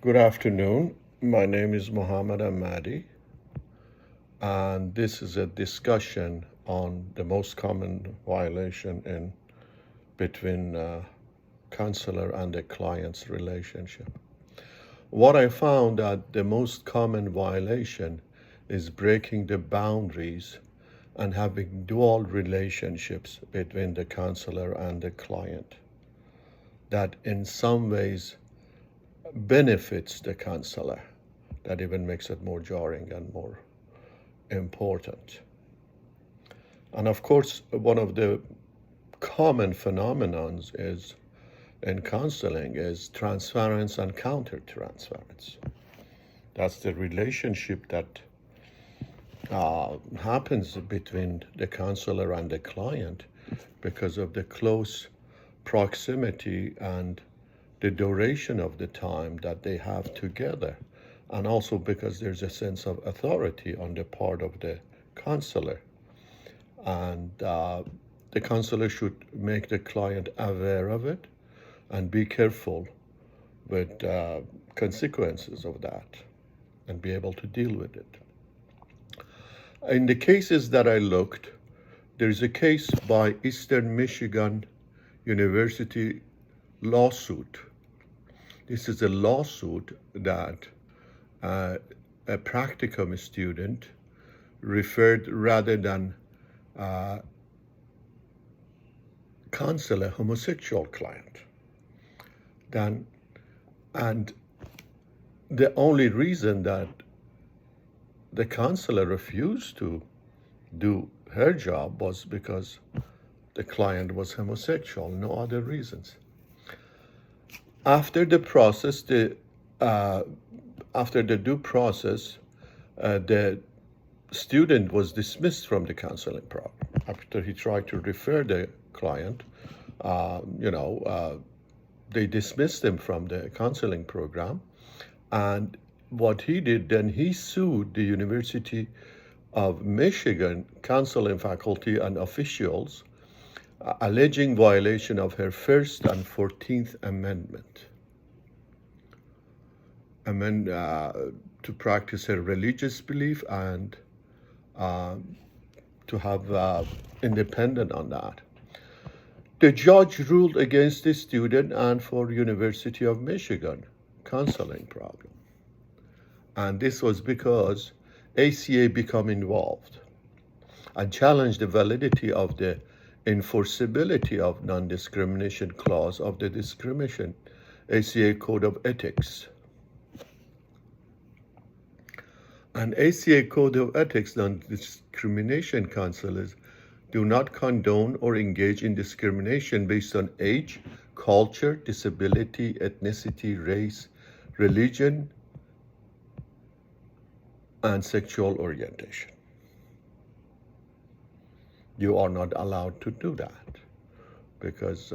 Good afternoon. My name is Mohammed Ahmadi, and this is a discussion on the most common violation in between counselor and a client's relationship. What I found that the most common violation is breaking the boundaries and having dual relationships between the counselor and the client. That in some ways benefits the counselor, that even makes it more jarring and more important. And of course, one of the common phenomenons is in counseling is transference and countertransference. That's the relationship that happens between the counselor and the client because of the close proximity and the duration of the time that they have together, and also because there's a sense of authority on the part of the counselor. And the counselor should make the client aware of it and be careful with consequences of that and be able to deal with it. In the cases that I looked, there's a case by Eastern Michigan University lawsuit. This is a lawsuit that a practicum student referred rather than counsel a homosexual client. And the only reason that the counselor refused to do her job was because the client was homosexual, no other reasons. After the process, after the due process, the student was dismissed from the counseling program after he tried to refer the client. They dismissed him from the counseling program, and what he did then, he sued the University of Michigan counseling faculty and officials, alleging violation of her First and 14th Amendment. To practice her religious belief and to have independent on that. The judge ruled against the student and for University of Michigan counseling program. And this was because ACA became involved and challenged the validity of the enforceability of non-discrimination clause of the discrimination ACA Code of Ethics. And ACA Code of Ethics non-discrimination counselors do not condone or engage in discrimination based on age, culture, disability, ethnicity, race, religion, and sexual orientation. You are not allowed to do that because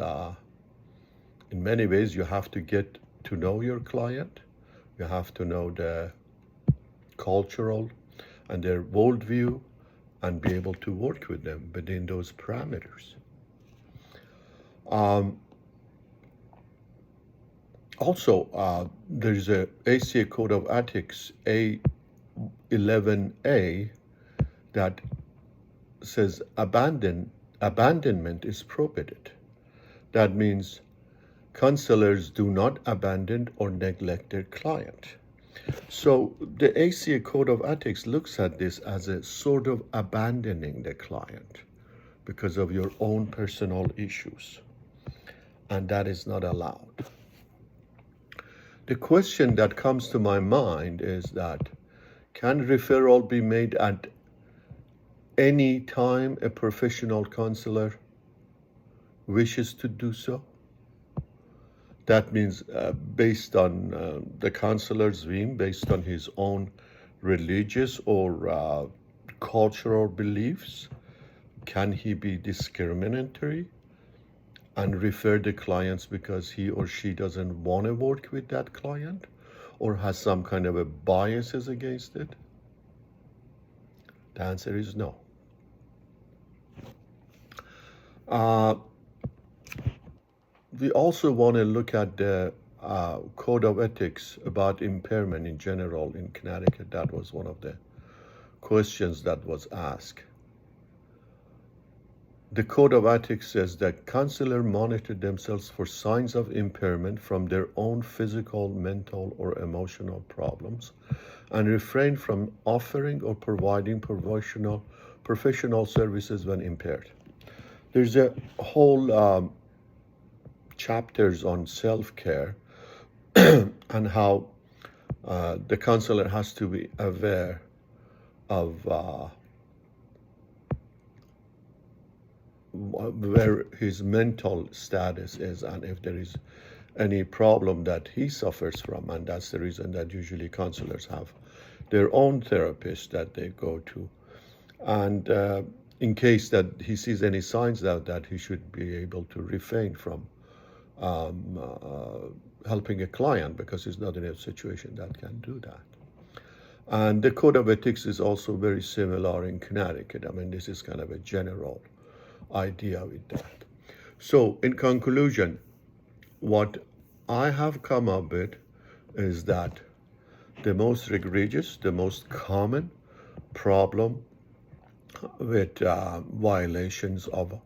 in many ways you have to get to know your client. You have to know the cultural and their worldview and be able to work with them within those parameters. Also, there's a ACA Code of Ethics A11A that says abandonment is prohibited. That means counselors do not abandon or neglect their client. So the ACA Code of Ethics looks at this as a sort of abandoning the client because of your own personal issues, and that is not allowed. The question that comes to my mind is that can referral be made at any time a professional counselor wishes to do so? That means based on the counselor's whim, based on his own religious or cultural beliefs, can he be discriminatory and refer the clients because he or she doesn't want to work with that client or has some kind of a biases against it? The answer is no. We also want to look at the code of ethics about impairment in general in Connecticut. That was one of the questions that was asked. The code of ethics says that counselors monitor themselves for signs of impairment from their own physical, mental, or emotional problems and refrain from offering or providing professional services when impaired. There's a whole chapters on self-care and how the counselor has to be aware of where his mental status is and if there is any problem that he suffers from. And that's the reason that usually counselors have their own therapist that they go to. And in case that he sees any signs that he should be able to refrain from helping a client because he's not in a situation that can do that. And the code of ethics is also very similar in Connecticut. I mean, this is kind of a general idea with that. So in conclusion, what I have come up with is that the most egregious, the most common problem with violations of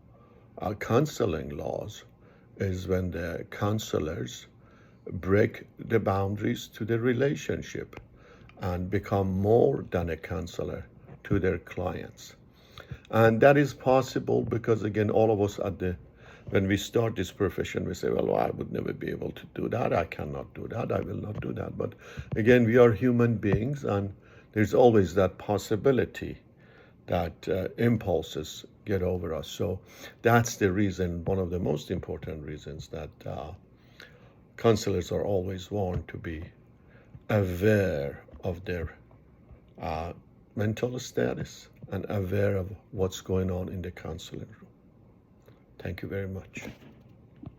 counseling laws is when the counselors break the boundaries to the relationship and become more than a counselor to their clients. And that is possible because, again, all of us when we start this profession, we say, well, I would never be able to do that. I cannot do that. I will not do that. But again, we are human beings, and there's always that possibility that impulses get over us. So that's the reason, one of the most important reasons, that counselors are always warned to be aware of their mental status and aware of what's going on in the counseling room. Thank you very much.